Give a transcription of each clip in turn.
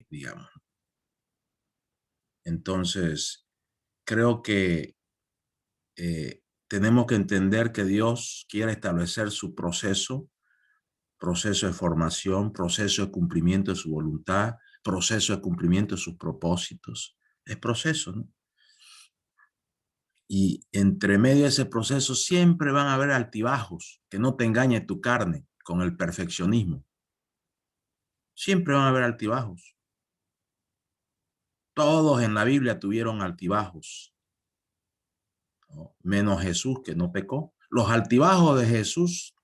digamos. Entonces, creo que tenemos que entender que Dios quiere establecer su proceso de formación, proceso de cumplimiento de su voluntad, proceso de cumplimiento de sus propósitos. Es proceso, ¿no? Y entre medio de ese proceso siempre van a haber altibajos, que no te engañe tu carne con el perfeccionismo. Siempre van a haber altibajos. Todos en la Biblia tuvieron altibajos, ¿no? Menos Jesús, que no pecó. Los altibajos de Jesús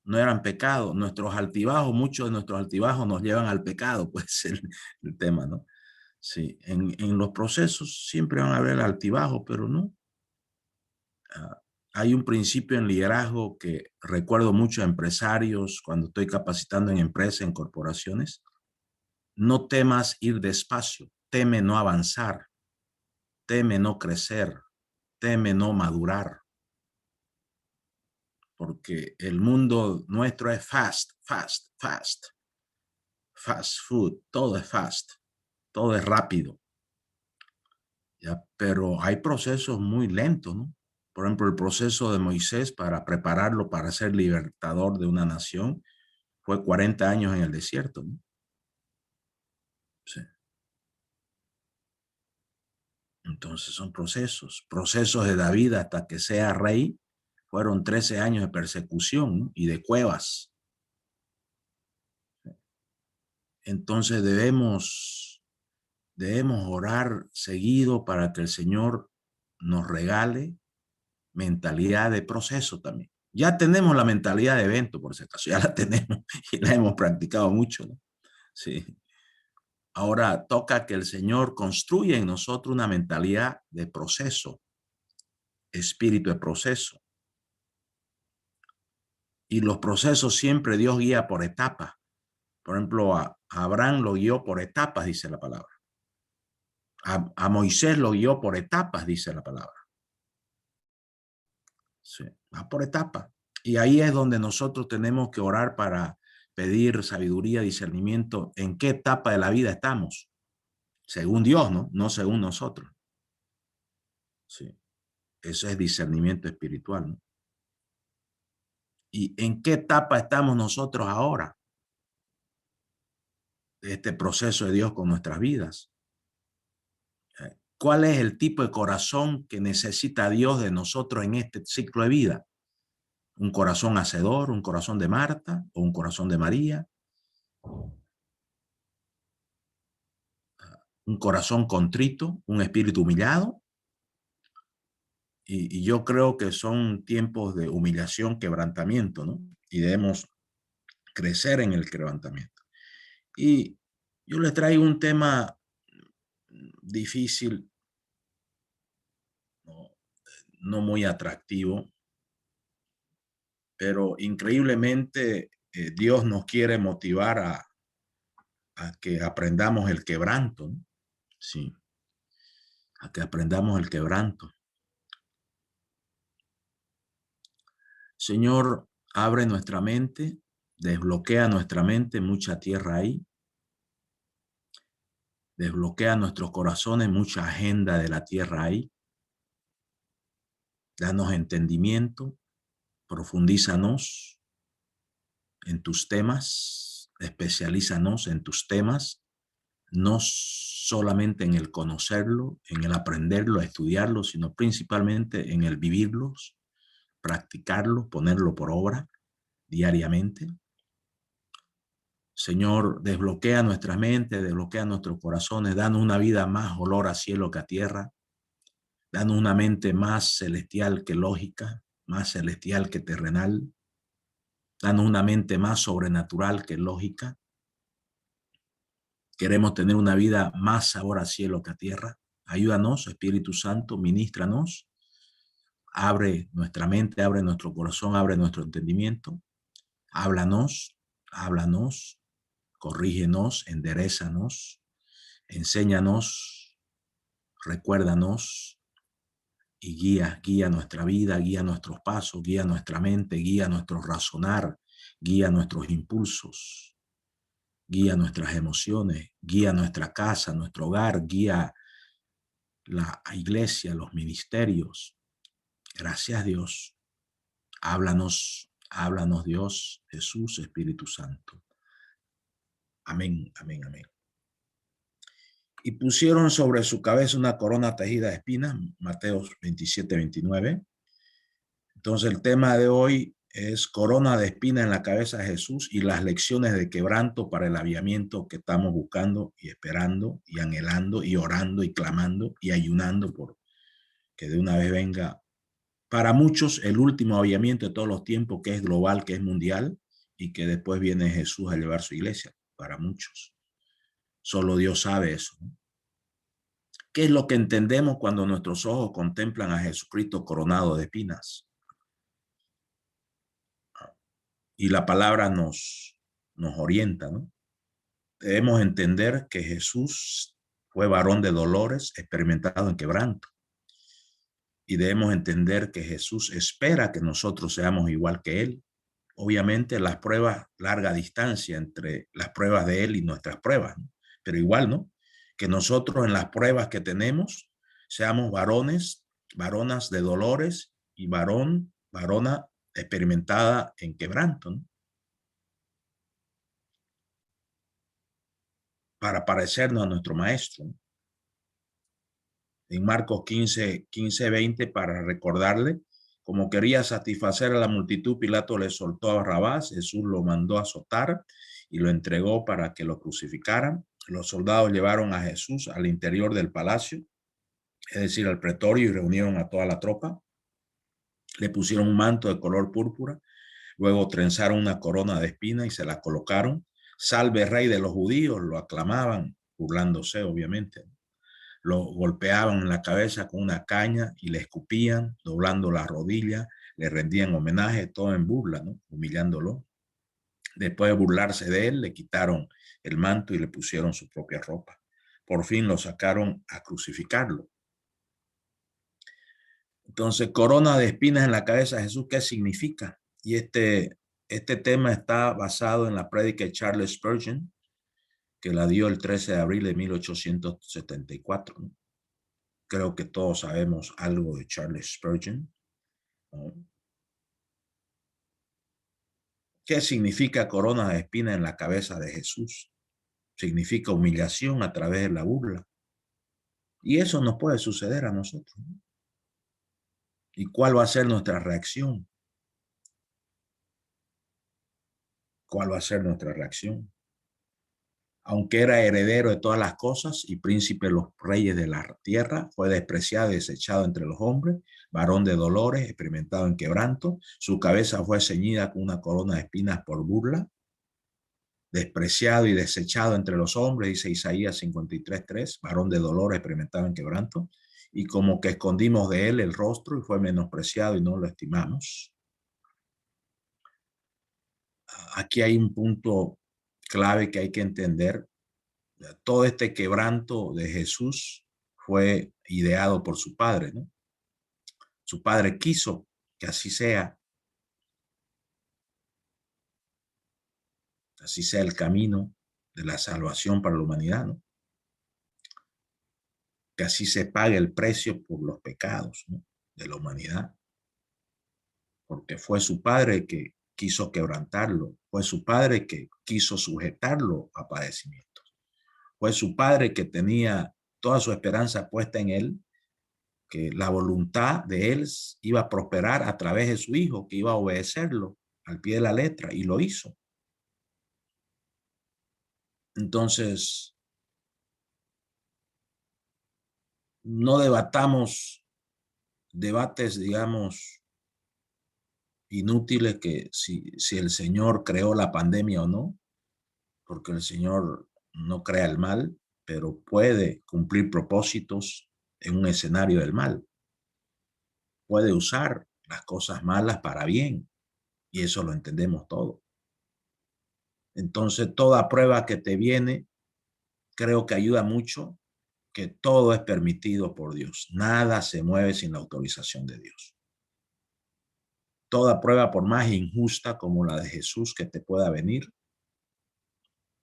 no eran pecado. Nuestros altibajos, muchos de nuestros altibajos nos llevan al pecado, pues el tema, ¿no? Sí, en los procesos siempre van a haber altibajos, pero no. Hay un principio en liderazgo que recuerdo mucho a empresarios cuando estoy capacitando en empresas, en corporaciones. No temas ir despacio, teme no avanzar, teme no crecer, teme no madurar. Porque el mundo nuestro es fast, fast, fast. Fast food, todo es fast, todo es rápido. ¿Ya? Pero hay procesos muy lentos, ¿no? Por ejemplo, el proceso de Moisés para prepararlo para ser libertador de una nación fue 40 años en el desierto, ¿no? Sí. Entonces son procesos de David hasta que sea rey, fueron 13 años de persecución, ¿no? Y de cuevas. Entonces debemos orar seguido para que el Señor nos regale mentalidad de proceso también. Ya tenemos la mentalidad de evento, por si acaso, ya la tenemos y la hemos practicado mucho, ¿no? Sí. Ahora toca que el Señor construya en nosotros una mentalidad de proceso, espíritu de proceso. Y los procesos siempre Dios guía por etapas. Por ejemplo, a Abraham lo guió por etapas, dice la palabra. A Moisés lo guió por etapas, dice la palabra. Sí, va por etapas. Y ahí es donde nosotros tenemos que orar para pedir sabiduría, discernimiento, en qué etapa de la vida estamos, según Dios, ¿no? No según nosotros. Sí, eso es discernimiento espiritual, ¿no? ¿Y en qué etapa estamos nosotros ahora de este proceso de Dios con nuestras vidas? ¿Cuál es el tipo de corazón que necesita Dios de nosotros en este ciclo de vida? ¿Un corazón hacedor, un corazón de Marta o un corazón de María? ¿Un corazón contrito, un espíritu humillado? Y yo creo que son tiempos de humillación, quebrantamiento, ¿no? Y debemos crecer en el quebrantamiento. Y yo les traigo un tema difícil, no, no muy atractivo, pero increíblemente Dios nos quiere motivar a que aprendamos el quebranto, ¿no? Sí, a que aprendamos el quebranto. Señor, abre nuestra mente, desbloquea nuestra mente, mucha tierra ahí. Desbloquea nuestros corazones, mucha agenda de la tierra ahí. Danos entendimiento, profundízanos en tus temas, especialízanos en tus temas, no solamente en el conocerlo, en el aprenderlo, estudiarlo, sino principalmente en el vivirlos, practicarlo, ponerlo por obra diariamente. Señor, desbloquea nuestra mente, desbloquea nuestros corazones, danos una vida más olor a cielo que a tierra, danos una mente más celestial que lógica, más celestial que terrenal, danos una mente más sobrenatural que lógica. Queremos tener una vida más sabor a cielo que a tierra. Ayúdanos, Espíritu Santo, ministranos, abre nuestra mente, abre nuestro corazón, abre nuestro entendimiento, háblanos, háblanos, corrígenos, enderézanos, enséñanos, recuérdanos y guía nuestra vida, guía nuestros pasos, guía nuestra mente, guía nuestro razonar, guía nuestros impulsos. guía nuestras emociones, guía nuestra casa, nuestro hogar, guía la iglesia, los ministerios. Gracias Dios. Háblanos, háblanos Dios, Jesús, Espíritu Santo. Amén, amén, amén. Y pusieron sobre su cabeza una corona tejida de espinas, Mateo 27, 29. Entonces el tema de hoy es corona de espinas en la cabeza de Jesús y las lecciones de quebranto para el aviamiento que estamos buscando y esperando y anhelando y orando y clamando y ayunando por que de una vez venga para muchos el último aviamiento de todos los tiempos, que es global, que es mundial, y que después viene Jesús a llevar su iglesia, para muchos. Solo Dios sabe eso, ¿no? ¿Qué es lo que entendemos cuando nuestros ojos contemplan a Jesucristo coronado de espinas? Y la palabra nos orienta, ¿no? Debemos entender que Jesús fue varón de dolores, experimentado en quebranto. Y debemos entender que Jesús espera que nosotros seamos igual que Él. Obviamente las pruebas, larga distancia entre las pruebas de Él y nuestras pruebas, ¿no? Pero igual, ¿no? Que nosotros en las pruebas que tenemos seamos varones, varonas de dolores y varona experimentada en quebranto, ¿no? Para parecernos a nuestro Maestro, ¿no? En Marcos 15, 20, para recordarle, como quería satisfacer a la multitud, Pilato le soltó a Barrabás, Jesús lo mandó a azotar y lo entregó para que lo crucificaran. Los soldados llevaron a Jesús al interior del palacio, es decir, al pretorio, y reunieron a toda la tropa. Le pusieron un manto de color púrpura, luego trenzaron una corona de espinas y se la colocaron. Salve, rey de los judíos, lo aclamaban, burlándose, obviamente. Lo golpeaban en la cabeza con una caña y le escupían, doblando las rodillas, le rendían homenaje, todo en burla, ¿no? Humillándolo. Después de burlarse de él, le quitaron el manto y le pusieron su propia ropa. Por fin lo sacaron a crucificarlo. Entonces, corona de espinas en la cabeza de Jesús, ¿qué significa? Y este tema está basado en la prédica de Charles Spurgeon, que la dio el 13 de abril de 1874, ¿no? Creo que todos sabemos algo de Charles Spurgeon, ¿no? ¿Qué significa corona de espinas en la cabeza de Jesús? Significa humillación a través de la burla. Y eso nos puede suceder a nosotros, ¿no? ¿Y cuál va a ser nuestra reacción? ¿Cuál va a ser nuestra reacción? Aunque era heredero de todas las cosas y príncipe de los reyes de la tierra, fue despreciado y desechado entre los hombres, varón de dolores, experimentado en quebranto. Su cabeza fue ceñida con una corona de espinas por burla. Despreciado y desechado entre los hombres, dice Isaías 53:3, varón de dolores, experimentado en quebranto. Y como que escondimos de él el rostro y fue menospreciado y no lo estimamos. Aquí hay un punto clave que hay que entender. Todo este quebranto de Jesús fue ideado por su padre, ¿no? Su padre quiso que así sea el camino de la salvación para la humanidad, ¿no? Que así se pague el precio por los pecados, ¿no?, de la humanidad. Porque fue su padre que quiso quebrantarlo, fue su padre que quiso sujetarlo a padecimientos, fue su padre que tenía toda su esperanza puesta en él, que la voluntad de él iba a prosperar a través de su hijo, que iba a obedecerlo al pie de la letra, y lo hizo. Entonces, no debatamos debates, digamos, inútiles, que si el Señor creó la pandemia o no, porque el Señor no crea el mal, pero puede cumplir propósitos en un escenario del mal. Puede usar las cosas malas para bien, y eso lo entendemos todo. Entonces, toda prueba que te viene, creo que ayuda mucho, que todo es permitido por Dios. Nada se mueve sin la autorización de Dios. Toda prueba, por más injusta como la de Jesús que te pueda venir,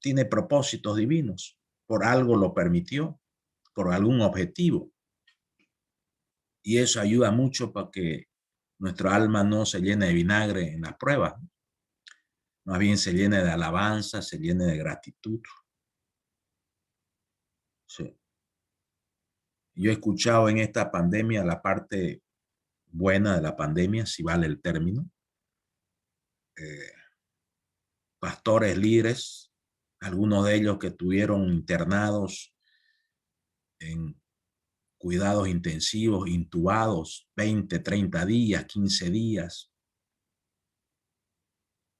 tiene propósitos divinos, por algo lo permitió, por algún objetivo. Y eso ayuda mucho para que nuestra alma no se llene de vinagre en las pruebas, más bien se llene de alabanza, se llene de gratitud. Sí. Yo he escuchado en esta pandemia la parte buena de la pandemia, si vale el término. Pastores líderes, algunos de ellos que estuvieron internados en cuidados intensivos, intubados 20, 30 días, 15 días,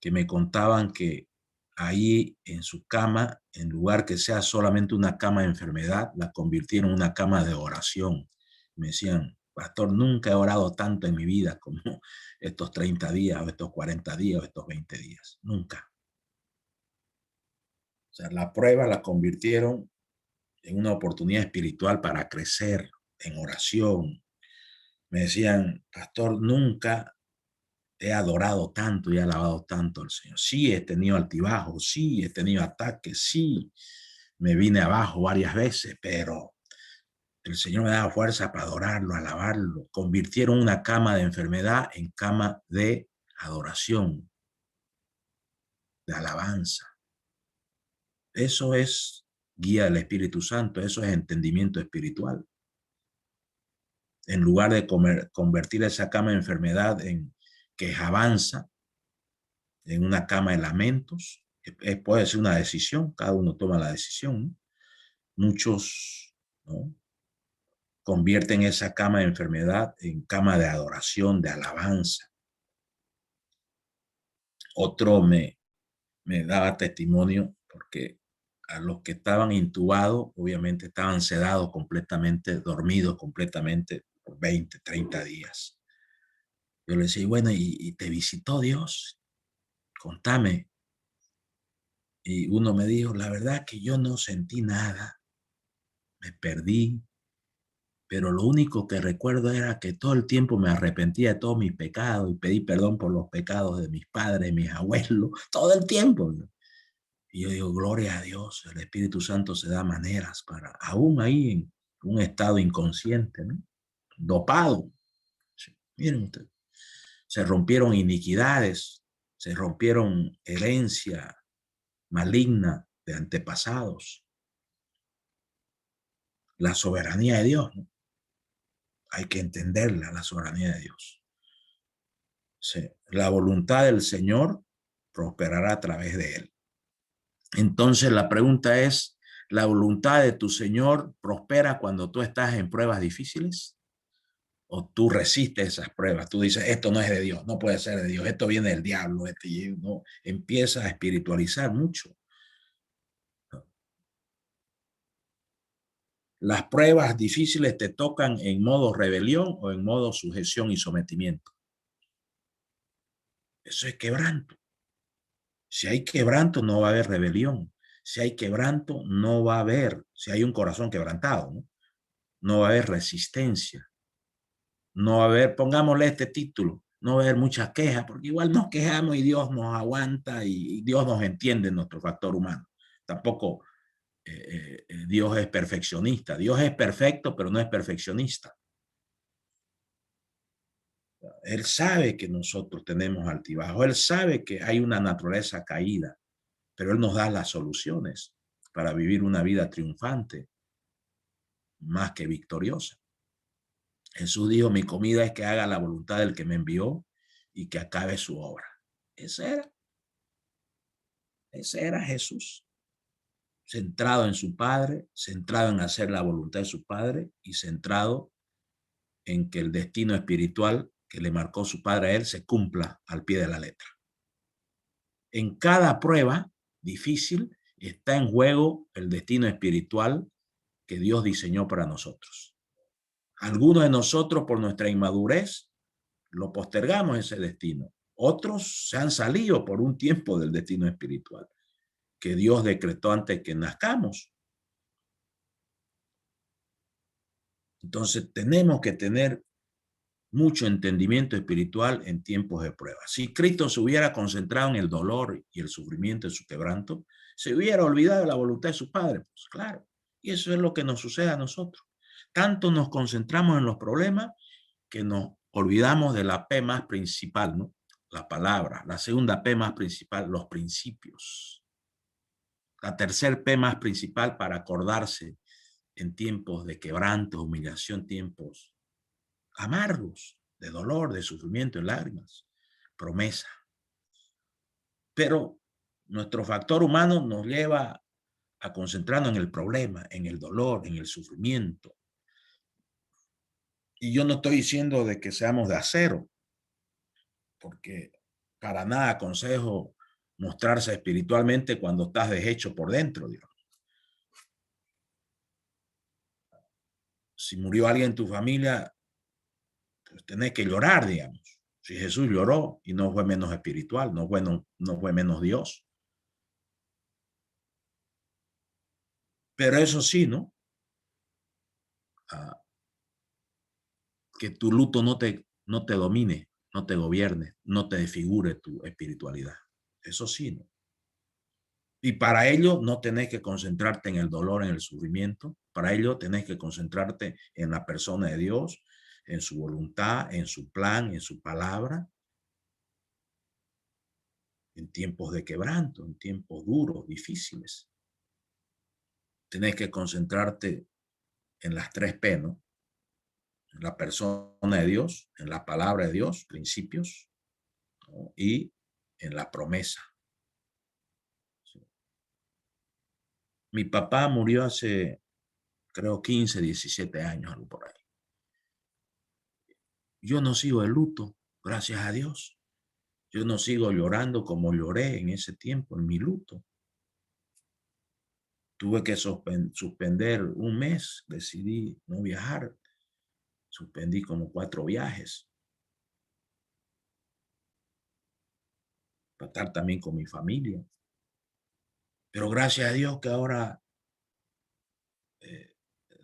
que me contaban que ahí en su cama, en lugar que sea solamente una cama de enfermedad, la convirtieron en una cama de oración. Me decían, pastor, nunca he orado tanto en mi vida como estos 30 días, o estos 40 días, o estos 20 días. Nunca. O sea, la prueba la convirtieron en una oportunidad espiritual para crecer en oración. Me decían, pastor, nunca he adorado tanto y he alabado tanto al Señor. Sí, he tenido altibajos, sí, he tenido ataques, sí, me vine abajo varias veces, pero el Señor me daba fuerza para adorarlo, alabarlo. Convirtieron una cama de enfermedad en cama de adoración, de alabanza. Eso es guía del Espíritu Santo, eso es entendimiento espiritual. En lugar de convertir esa cama de enfermedad en quejabanza, en una cama de lamentos, puede ser una decisión, cada uno toma la decisión, ¿no? Muchos, ¿no?, convierten esa cama de enfermedad en cama de adoración, de alabanza. Otro me daba testimonio porque a los que estaban intubados, obviamente estaban sedados completamente, dormidos completamente por 20, 30 días. Yo le decía, bueno, ¿y te visitó Dios? Contame. Y uno me dijo, la verdad que yo no sentí nada, me perdí, pero lo único que recuerdo era que todo el tiempo me arrepentía de todos mis pecados y pedí perdón por los pecados de mis padres, mis abuelos, todo el tiempo. Y yo digo, gloria a Dios, el Espíritu Santo se da maneras para, aún ahí en un estado inconsciente, ¿no?, dopado. Sí, miren ustedes, se rompieron iniquidades, se rompieron herencia maligna de antepasados. La soberanía de Dios, ¿no? Hay que entenderla, la soberanía de Dios. Sí. La voluntad del Señor prosperará a través de él. Entonces la pregunta es, ¿la voluntad de tu Señor prospera cuando tú estás en pruebas difíciles? ¿O tú resistes esas pruebas? Tú dices, esto no es de Dios, no puede ser de Dios, esto viene del diablo, no, empieza a espiritualizar mucho. Las pruebas difíciles te tocan en modo rebelión o en modo sujeción y sometimiento. Eso es quebranto. Si hay quebranto, no va a haber rebelión. Si hay quebranto, no va a haber, si hay un corazón quebrantado, ¿no?, no va a haber resistencia. No va a haber, pongámosle este título, no va a haber muchas quejas, porque igual nos quejamos y Dios nos aguanta y Dios nos entiende en nuestro factor humano. Tampoco Dios es perfeccionista. Dios es perfecto, pero no es perfeccionista. Él sabe que nosotros tenemos altibajos. Él sabe que hay una naturaleza caída, pero Él nos da las soluciones para vivir una vida triunfante, más que victoriosa. Jesús dijo, mi comida es que haga la voluntad del que me envió y que acabe su obra. Ese era Jesús. Centrado en su Padre, centrado en hacer la voluntad de su Padre y centrado en que el destino espiritual que le marcó su Padre a él se cumpla al pie de la letra. En cada prueba difícil está en juego el destino espiritual que Dios diseñó para nosotros. Algunos de nosotros, por nuestra inmadurez, lo postergamos ese destino. Otros se han salido por un tiempo del destino espiritual que Dios decretó antes que nazcamos. Entonces tenemos que tener mucho entendimiento espiritual en tiempos de prueba. Si Cristo se hubiera concentrado en el dolor y el sufrimiento de su quebranto, Se hubiera olvidado de la voluntad de su padre, pues claro. Y eso es lo que nos sucede a nosotros. Tanto nos concentramos en los problemas que nos olvidamos de la P más principal, ¿no? La palabra. La segunda P más principal, los principios. La tercer P más principal para acordarse en tiempos de quebranto, humillación, tiempos amargos, de dolor, de sufrimiento y lágrimas. Promesa. Pero nuestro factor humano nos lleva a concentrarnos en el problema, en el dolor, en el sufrimiento. Y yo no estoy diciendo de que seamos de acero, porque para nada aconsejo mostrarse espiritualmente cuando estás deshecho por dentro, digamos. Si murió alguien en tu familia, pues tenés que llorar, digamos. Si Jesús lloró y no fue menos espiritual, no fue menos Dios. Pero eso sí, ¿no? Que tu luto no te domine, no te gobierne, no te desfigure tu espiritualidad. Eso sí, ¿no? Y para ello no tenés que concentrarte en el dolor, en el sufrimiento. Para ello tenés que concentrarte en la persona de Dios, en su voluntad, en su plan, en su palabra. En tiempos de quebranto, en tiempos duros, difíciles. Tenés que concentrarte en las tres P, ¿no? En la persona de Dios, en la palabra de Dios, principios, ¿no? Y en la promesa. Mi papá murió hace, creo, 15, 17 años, algo por ahí. Yo no sigo de luto, gracias a Dios. Yo no sigo llorando como lloré en ese tiempo, en mi luto. Tuve que suspender un mes, decidí no viajar. Suspendí como 4 viajes. Para estar también con mi familia. Pero gracias a Dios que ahora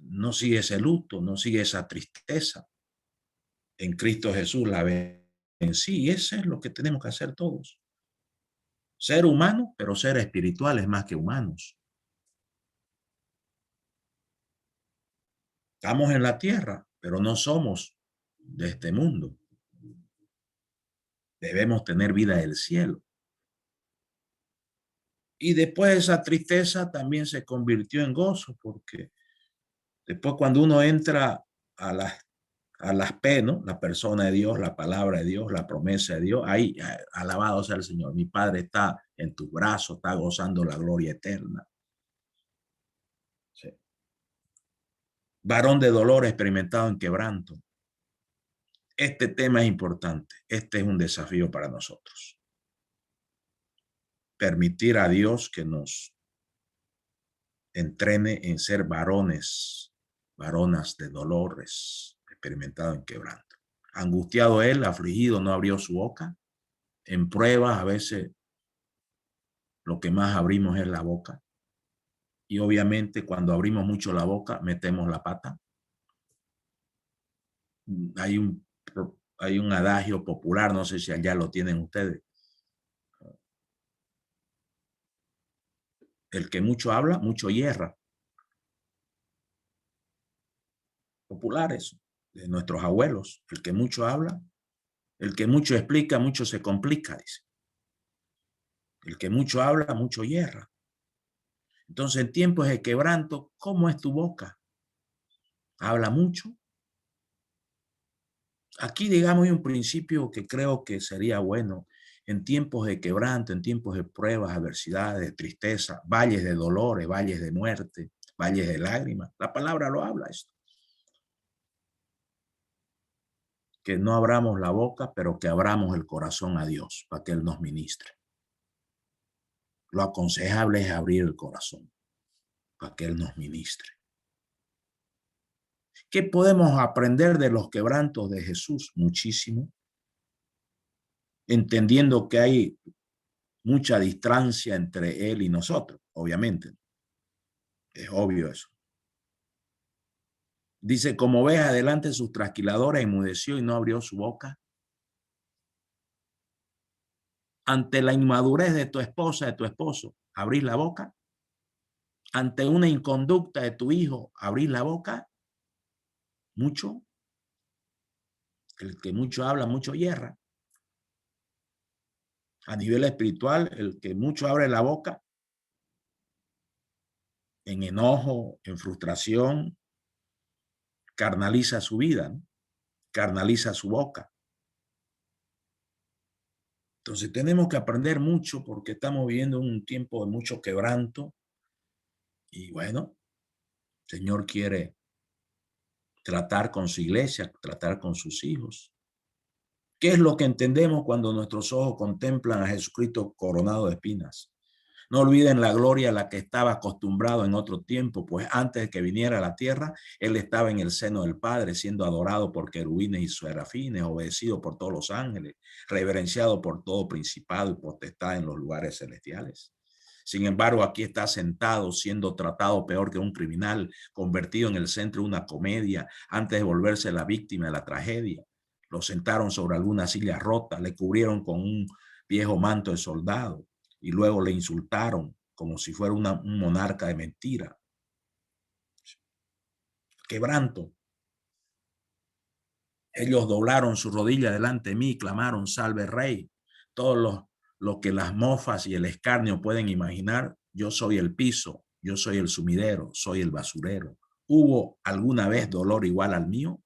no sigue ese luto, no sigue esa tristeza. En Cristo Jesús la vencí. Y eso es lo que tenemos que hacer todos. Ser humanos, pero ser espirituales más que humanos. Estamos en la tierra, pero no somos de este mundo. Debemos tener vida del cielo. Y después esa tristeza también se convirtió en gozo, porque después cuando uno entra a las P, ¿no? La persona de Dios, la palabra de Dios, la promesa de Dios, ahí, alabado sea el Señor. Mi Padre está en tus brazos, está gozando la gloria eterna. Sí. Varón de dolor experimentado en quebranto. Este tema es importante. Este es un desafío para nosotros. Permitir a Dios que nos entrene en ser varones, varonas de dolores, experimentado en quebranto. Angustiado él, afligido, no abrió su boca. En pruebas, a veces lo que más abrimos es la boca. Y obviamente cuando abrimos mucho la boca, metemos la pata. Hay un, hay un adagio popular, no sé si allá lo tienen ustedes. El que mucho habla, mucho hierra. Populares de nuestros abuelos. El que mucho habla, el que mucho explica, mucho se complica, dice. El que mucho habla, mucho hierra. Entonces, en tiempos de quebranto, ¿cómo es tu boca? ¿Habla mucho? Aquí, digamos, hay un principio que creo que sería bueno. En tiempos de quebranto, en tiempos de pruebas, adversidades, de tristeza, valles de dolores, valles de muerte, valles de lágrimas. La palabra lo habla esto. Que no abramos la boca, pero que abramos el corazón a Dios para que Él nos ministre. Lo aconsejable es abrir el corazón para que Él nos ministre. ¿Qué podemos aprender de los quebrantos de Jesús? Muchísimo. Entendiendo que hay mucha distancia entre Él y nosotros, obviamente. Es obvio eso. Dice, como ves adelante sus trasquiladores, enmudeció y no abrió su boca. Ante la inmadurez de tu esposa, de tu esposo, ¿Abrís la boca? Ante una inconducta de tu hijo, ¿abrís la boca? Mucho. El que mucho habla, mucho hierra. A nivel espiritual, el que mucho abre la boca, en enojo, en frustración, carnaliza su vida, ¿no? Carnaliza su boca. Entonces tenemos que aprender mucho porque estamos viviendo un tiempo de mucho quebranto y bueno, el Señor quiere tratar con su iglesia, tratar con sus hijos. ¿Qué es lo que entendemos cuando nuestros ojos contemplan a Jesucristo coronado de espinas? No olviden la gloria a la que estaba acostumbrado en otro tiempo, pues antes de que viniera a la tierra, él estaba en el seno del Padre, siendo adorado por querubines y serafines, obedecido por todos los ángeles, reverenciado por todo principado y potestad en los lugares celestiales. Sin embargo, aquí está sentado, siendo tratado peor que un criminal, convertido en el centro de una comedia, antes de volverse la víctima de la tragedia. Lo sentaron sobre alguna silla rota, le cubrieron con un viejo manto de soldado y luego le insultaron como si fuera un monarca de mentira. Quebranto. Ellos doblaron su rodilla delante de mí y clamaron, salve rey. Todos lo que las mofas y el escarnio pueden imaginar, yo soy el piso, yo soy el sumidero, soy el basurero. ¿Hubo alguna vez dolor igual al mío?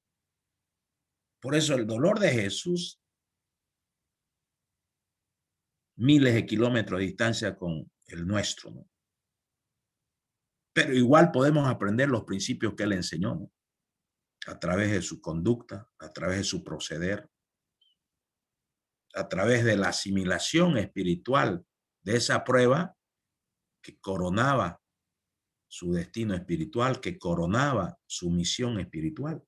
Por eso el dolor de Jesús, miles de kilómetros de distancia con el nuestro, ¿no? Pero igual podemos aprender los principios que él enseñó, ¿no? A través de su conducta, a través de su proceder, a través de la asimilación espiritual de esa prueba que coronaba su destino espiritual, que coronaba su misión espiritual.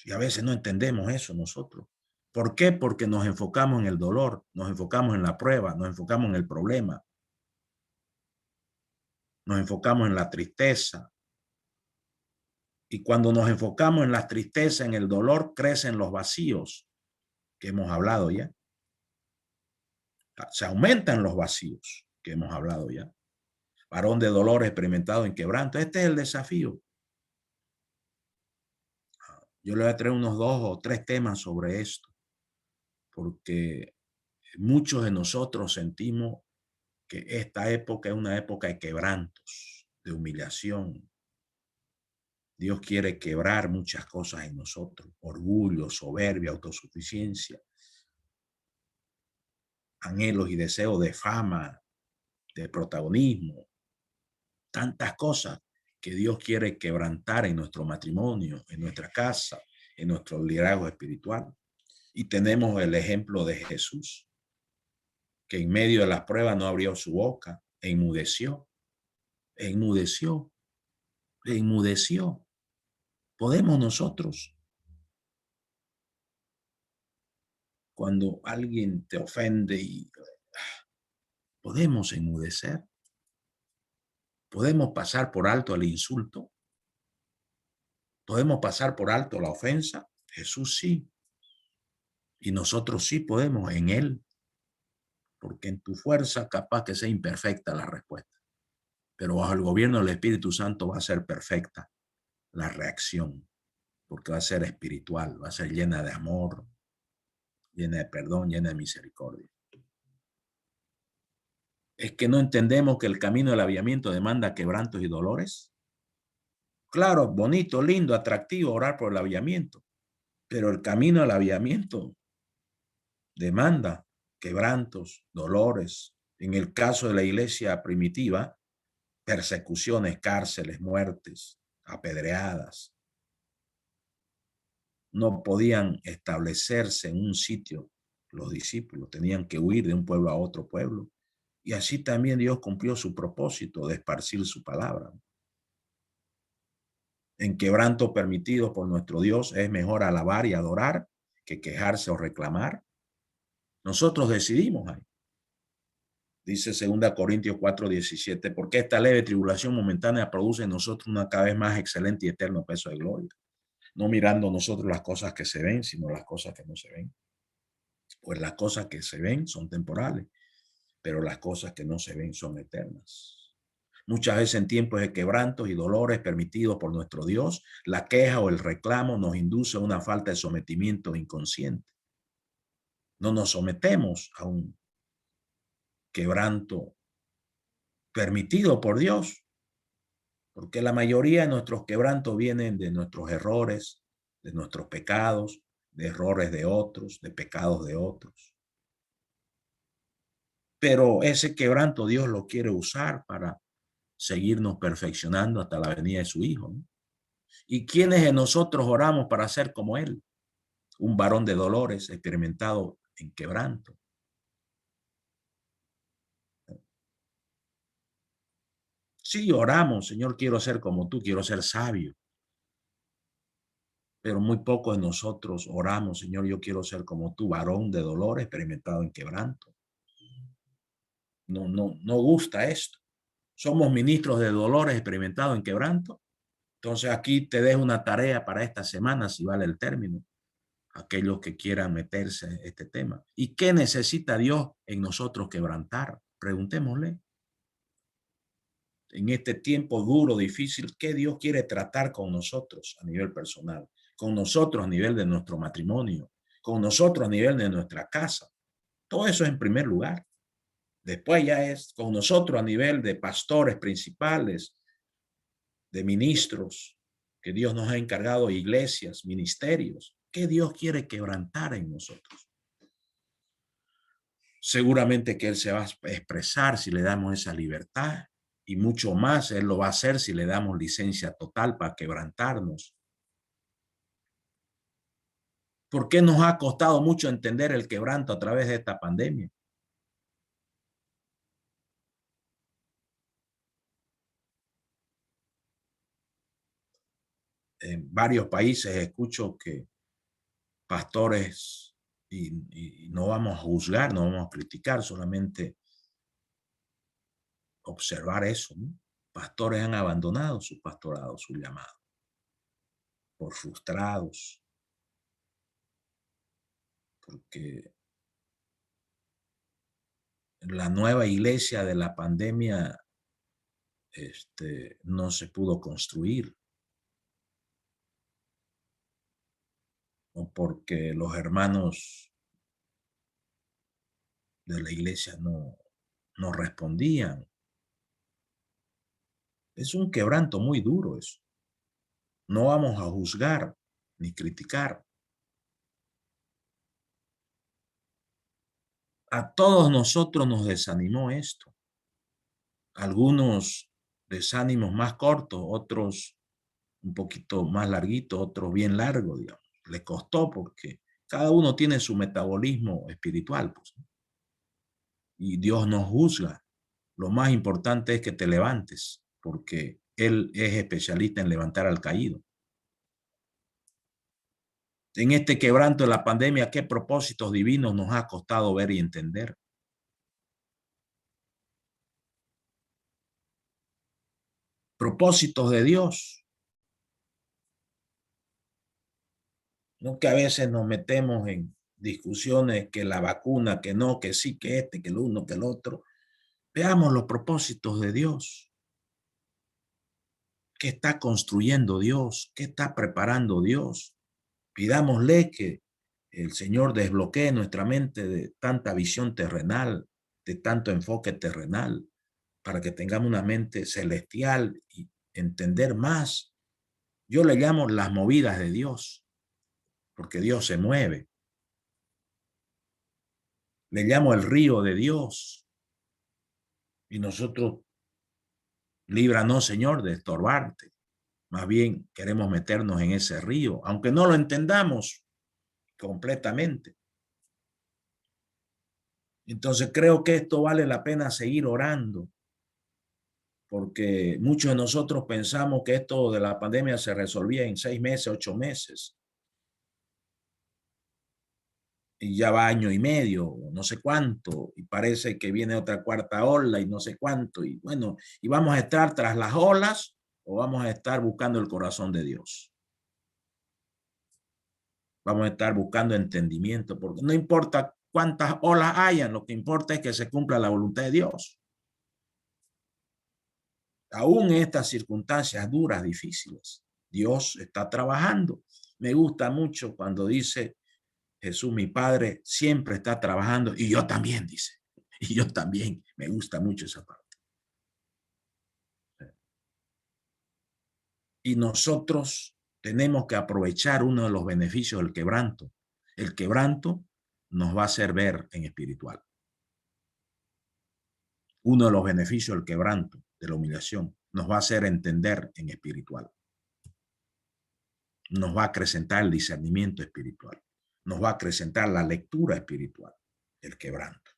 Y a veces no entendemos eso nosotros. ¿Por qué? Porque nos enfocamos en el dolor, nos enfocamos en la prueba, nos enfocamos en el problema, nos enfocamos en la tristeza. Y cuando nos enfocamos en la tristeza, en el dolor, crecen los vacíos que hemos hablado ya. Se aumentan los vacíos que hemos hablado ya. Varón de dolor experimentado en quebranto. Este es el desafío. Yo le voy a traer unos 2 o 3 temas sobre esto, porque muchos de nosotros sentimos que esta época es una época de quebrantos, de humillación. Dios quiere quebrar muchas cosas en nosotros, orgullo, soberbia, autosuficiencia, anhelos y deseos de fama, de protagonismo, tantas cosas que Dios quiere quebrantar en nuestro matrimonio, en nuestra casa, en nuestro liderazgo espiritual. Y tenemos el ejemplo de Jesús, que en medio de las pruebas no abrió su boca, e enmudeció, e enmudeció, e enmudeció. Podemos nosotros, cuando alguien te ofende y podemos enmudecer, podemos pasar por alto el insulto, podemos pasar por alto la ofensa. Jesús sí, y nosotros sí podemos en él, porque en tu fuerza capaz que sea imperfecta la respuesta, pero bajo el gobierno del Espíritu Santo va a ser perfecta la reacción, porque va a ser espiritual, va a ser llena de amor, llena de perdón, llena de misericordia. ¿Es que no entendemos que el camino del avivamiento demanda quebrantos y dolores? Claro, bonito, lindo, atractivo orar por el avivamiento, pero el camino al avivamiento demanda quebrantos, dolores. En el caso de la iglesia primitiva, persecuciones, cárceles, muertes, apedreadas. No podían establecerse en un sitio los discípulos, tenían que huir de un pueblo a otro pueblo. Y así también Dios cumplió su propósito de esparcir su palabra. En quebranto permitido por nuestro Dios es mejor alabar y adorar que quejarse o reclamar. Nosotros decidimos ahí. Dice 2 Corintios 4:17, porque esta leve tribulación momentánea produce en nosotros una cada vez más excelente y eterno peso de gloria. No mirando nosotros las cosas que se ven, sino las cosas que no se ven. Pues las cosas que se ven son temporales, pero las cosas que no se ven son eternas. Muchas veces en tiempos de quebrantos y dolores permitidos por nuestro Dios, la queja o el reclamo nos induce a una falta de sometimiento inconsciente. No nos sometemos a un quebranto permitido por Dios, porque la mayoría de nuestros quebrantos vienen de nuestros errores, de nuestros pecados, de errores de otros, de pecados de otros. Pero ese quebranto Dios lo quiere usar para seguirnos perfeccionando hasta la venida de su Hijo, ¿no? ¿Y quiénes de nosotros oramos para ser como Él? Un varón de dolores, experimentado en quebranto. Sí, oramos, Señor, quiero ser como tú, quiero ser sabio. Pero muy pocos de nosotros oramos, Señor, yo quiero ser como tú, varón de dolores, experimentado en quebranto. No gusta esto. Somos ministros de dolores, experimentados en quebranto. Entonces aquí te dejo una tarea para esta semana, si vale el término, aquellos que quieran meterse en este tema. ¿Y qué necesita Dios en nosotros quebrantar? Preguntémosle. En este tiempo duro, difícil, ¿qué Dios quiere tratar con nosotros a nivel personal? Con nosotros a nivel de nuestro matrimonio, con nosotros a nivel de nuestra casa. Todo eso es en primer lugar. Después ya es con nosotros a nivel de pastores principales, de ministros, que Dios nos ha encargado, iglesias, ministerios. ¿Qué Dios quiere quebrantar en nosotros? Seguramente que Él se va a expresar si le damos esa libertad, y mucho más Él lo va a hacer si le damos licencia total para quebrantarnos. ¿Por qué nos ha costado mucho entender el quebranto a través de esta pandemia? En varios países escucho que pastores, y no vamos a juzgar, no vamos a criticar, solamente observar eso, ¿no? Pastores han abandonado su pastorado, su llamado, por frustrados, porque la nueva iglesia de la pandemia no se pudo construir, o porque los hermanos de la iglesia no respondían. Es un quebranto muy duro eso. No vamos a juzgar ni criticar. A todos nosotros nos desanimó esto. Algunos desánimos más cortos, otros un poquito más larguitos, otros bien largos, digamos. Le costó porque cada uno tiene su metabolismo espiritual, pues, y Dios nos juzga. Lo más importante es que te levantes, porque Él es especialista en levantar al caído. En este quebranto de la pandemia, ¿qué propósitos divinos nos ha costado ver y entender? Propósitos de Dios. No que a veces nos metemos en discusiones que la vacuna, que no, que sí, que este, que el uno, que el otro. Veamos los propósitos de Dios. ¿Qué está construyendo Dios? ¿Qué está preparando Dios? Pidámosle que el Señor desbloquee nuestra mente de tanta visión terrenal, de tanto enfoque terrenal, para que tengamos una mente celestial y entender más. Yo le llamo las movidas de Dios, porque Dios se mueve. Le llamo el río de Dios. Y nosotros, líbranos, Señor, de estorbarte. Más bien queremos meternos en ese río, aunque no lo entendamos completamente. Entonces creo que esto vale la pena seguir orando, porque muchos de nosotros pensamos que esto de la pandemia se resolvía en 6 meses, 8 meses, y ya va año y medio, no sé cuánto, y parece que viene otra cuarta ola y no sé cuánto, y bueno, y vamos a estar tras las olas o vamos a estar buscando el corazón de Dios. Vamos a estar buscando entendimiento, porque no importa cuántas olas hayan, lo que importa es que se cumpla la voluntad de Dios. Aún en estas circunstancias duras, difíciles, Dios está trabajando. Me gusta mucho cuando dice Jesús, mi Padre, siempre está trabajando, y yo también, dice. Y yo también, me gusta mucho esa parte. Y nosotros tenemos que aprovechar uno de los beneficios del quebranto. El quebranto nos va a hacer ver en espiritual. Uno de los beneficios del quebranto, de la humillación, nos va a hacer entender en espiritual. Nos va a acrecentar el discernimiento espiritual. Nos va a acrecentar la lectura espiritual, el quebranto,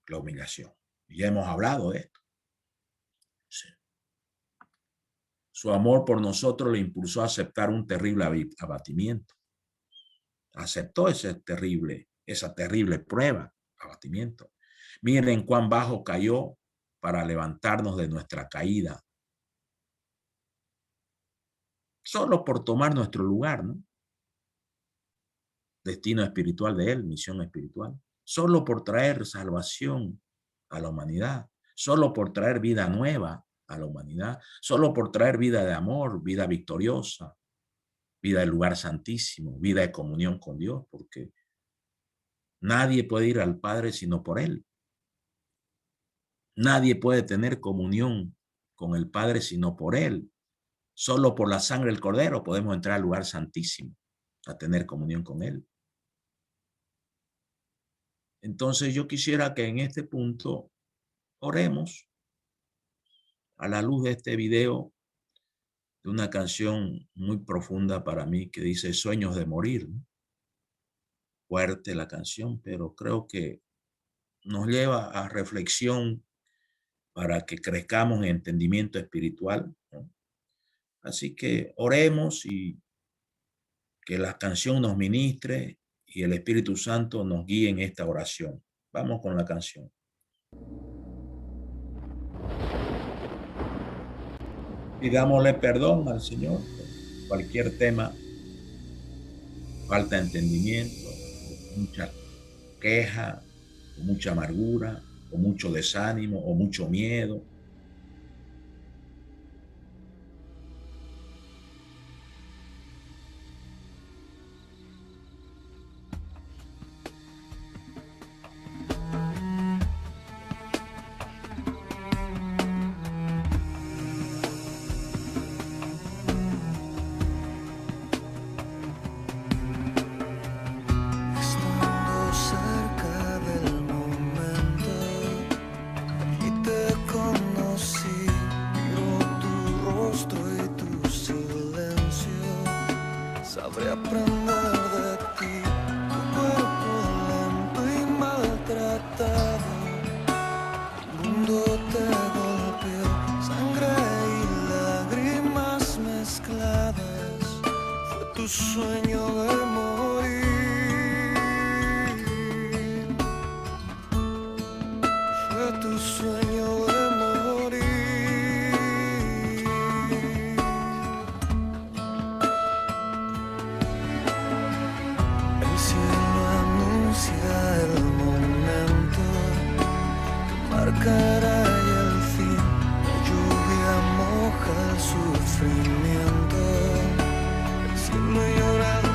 la humillación. Ya hemos hablado de esto. Sí. Su amor por nosotros le impulsó a aceptar un terrible abatimiento. Aceptó esa terrible prueba, abatimiento. Miren cuán bajo cayó para levantarnos de nuestra caída. Solo por tomar nuestro lugar, ¿no? Destino espiritual de él, misión espiritual. Solo por traer salvación a la humanidad. Solo por traer vida nueva a la humanidad. Solo por traer vida de amor, vida victoriosa, vida del lugar santísimo, vida de comunión con Dios, porque nadie puede ir al Padre sino por él. Nadie puede tener comunión con el Padre sino por él. Solo por la sangre del Cordero podemos entrar al lugar santísimo a tener comunión con él. Entonces yo quisiera que en este punto oremos a la luz de este video de una canción muy profunda para mí que dice Sueños de morir, ¿no? Fuerte la canción, pero creo que nos lleva a reflexión para que crezcamos en entendimiento espiritual, ¿no? Así que oremos y que la canción nos ministre y el Espíritu Santo nos guíe en esta oración. Vamos con la canción. Pidámosle perdón al Señor por cualquier tema, falta de entendimiento, mucha queja, o mucha amargura, o mucho desánimo, o mucho miedo. Sabré aprender de ti, tu cuerpo lento y maltratado. El mundo te golpeó, sangre y lágrimas mezcladas. Fue tu sueño de morir. Fue tu sueño de morir. El momento que marcará el fin, la lluvia moja el sufrimiento, el cielo llora el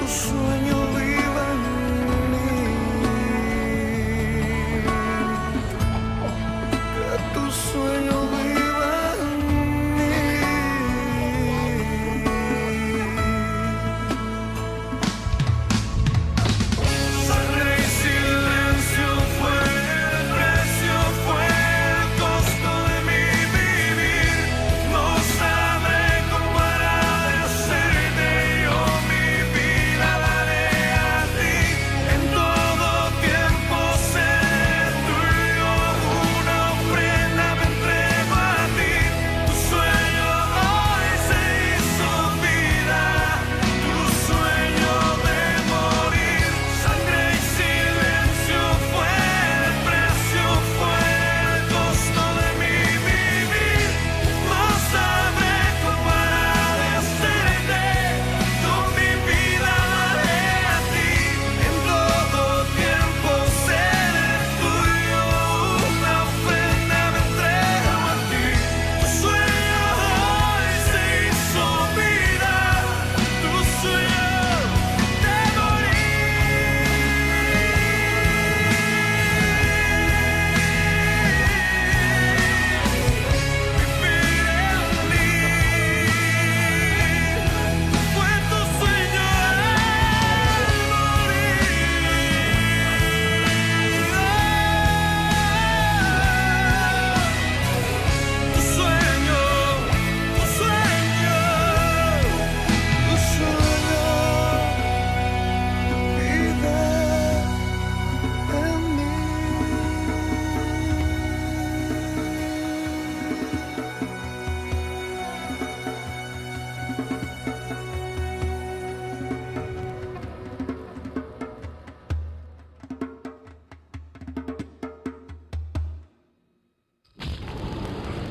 sueño viva en mí, que tu sueño viva en mí. Sangre y silencio fue el precio, fue el costo de mi vivir. No sabré cómo agradecerte, yo mi vida daré a ti. En todo tiempo seré tuyo, una ofrenda me entrego a ti. Tu sueño hoy se hizo vida, tu sueño de morir. Sangre y silencio fue el precio, fue el costo de mi vivir. No sabré cómo agradecerte, yo mi vida daré a ti. En todo tiempo seré tuyo, una ofrenda me entrego a ti. Tu sueño hoy se hizo vida, tu sueño de fue tu sueño tu sueño, tu sueño, tu sueño, vida en mí.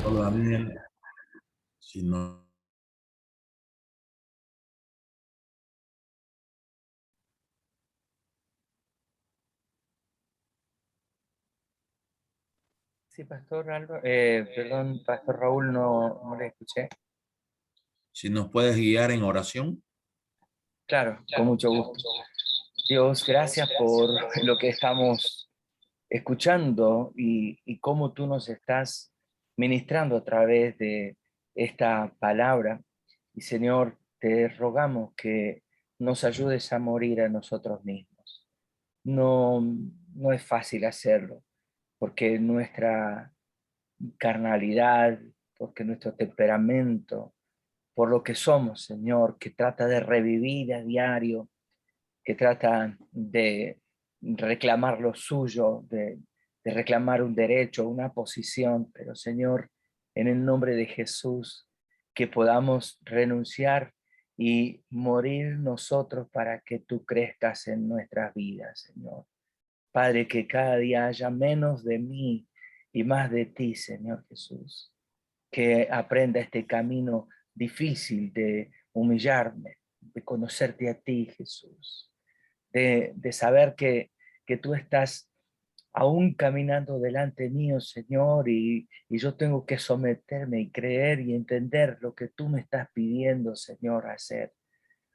Pastor Daniel, si no, Sí, Pastor Álvaro, perdón, Pastor Raúl, no le escuché. si nos puedes guiar en oración. Claro, con mucho gusto. Dios, gracias por lo que estamos escuchando y cómo tú nos estás ministrando a través de esta palabra. Y Señor, te rogamos que nos ayudes a morir a nosotros mismos. No es fácil hacerlo, porque nuestra carnalidad, porque nuestro temperamento, por lo que somos, Señor, que trata de revivir a diario, que trata de reclamar lo suyo, de reclamar un derecho, una posición, pero Señor, en el nombre de Jesús, que podamos renunciar y morir nosotros para que tú crezcas en nuestras vidas, Señor. Padre, que cada día haya menos de mí y más de ti, Señor Jesús. Que aprenda este camino difícil de humillarme, de conocerte a ti, Jesús. De saber que tú estás aún caminando delante mío, Señor, y yo tengo que someterme y creer y entender lo que tú me estás pidiendo, Señor, hacer.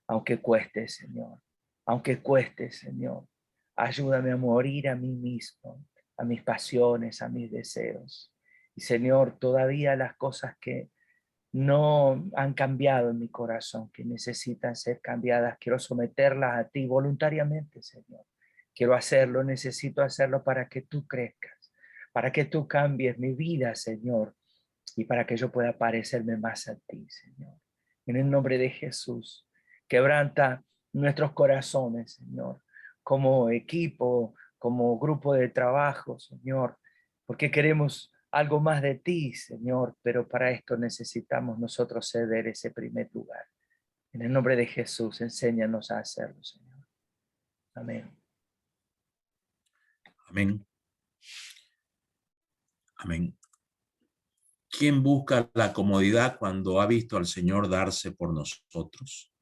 Aunque cueste, Señor. Aunque cueste, Señor. Ayúdame a morir a mí mismo, a mis pasiones, a mis deseos. Y Señor, todavía las cosas que no han cambiado en mi corazón, que necesitan ser cambiadas, quiero someterlas a ti voluntariamente, Señor. Quiero hacerlo, necesito hacerlo para que tú crezcas, para que tú cambies mi vida, Señor, y para que yo pueda parecerme más a ti, Señor. En el nombre de Jesús, quebranta nuestros corazones, Señor, como equipo, como grupo de trabajo, Señor, porque queremos algo más de ti, Señor, pero para esto necesitamos nosotros ceder ese primer lugar. En el nombre de Jesús, enséñanos a hacerlo, Señor. Amén. Amén. Amén. ¿Quién busca la comodidad cuando ha visto al Señor darse por nosotros?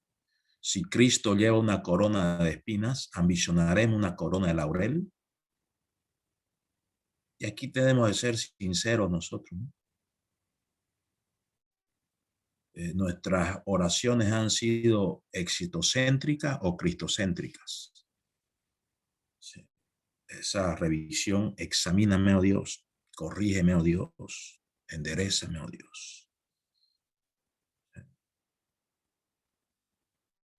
Si Cristo lleva una corona de espinas, ¿ambicionaremos una corona de laurel? Y aquí tenemos de ser sinceros nosotros, ¿no? nuestras oraciones han sido exitocéntricas o cristocéntricas. Sí. Esa revisión, examíname, oh Dios, corrígeme, oh Dios, enderézame, oh Dios.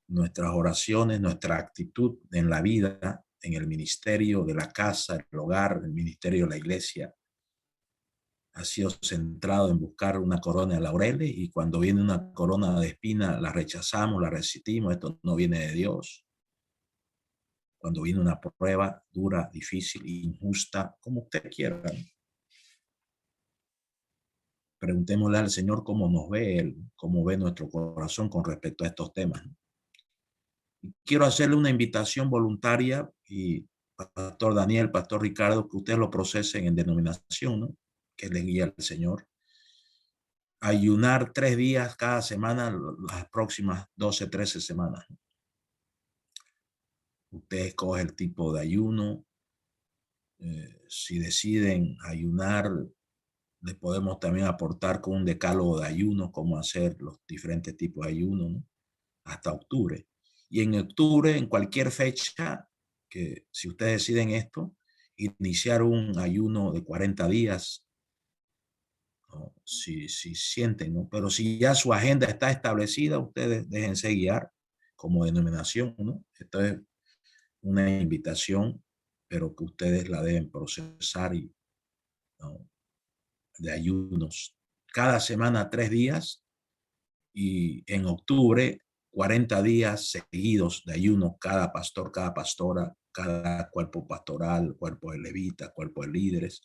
Nuestras oraciones, nuestra actitud en la vida, en el ministerio de la casa, el hogar, el ministerio de la iglesia, ha sido centrado en buscar una corona de laureles, y cuando viene una corona de espina la rechazamos, la resistimos, esto no viene de Dios. Cuando viene una prueba dura, difícil, injusta, como usted quiera, preguntémosle al Señor cómo nos ve Él, cómo ve nuestro corazón con respecto a estos temas. Y quiero hacerle una invitación voluntaria, y Pastor Daniel, Pastor Ricardo, que ustedes lo procesen en denominación, ¿no? Que les guía el Señor. Ayunar 3 días cada semana, las próximas 12, 13 semanas. Usted escoge el tipo de ayuno. Si deciden ayunar, les podemos también aportar con un decálogo de ayuno, cómo hacer los diferentes tipos de ayuno, ¿no? Hasta octubre. Y en octubre, en cualquier fecha, que si ustedes deciden esto, iniciar un ayuno de 40 días, ¿no? Si sienten, ¿no? Pero si ya su agenda está establecida, ustedes déjense guiar como denominación, ¿no? Esto es una invitación, pero que ustedes la deben procesar, y, ¿no? De ayunos. Cada semana 3 días, y en octubre 40 días seguidos de ayuno, cada pastor, cada pastora, cada cuerpo pastoral, cuerpo de levitas, cuerpo de líderes,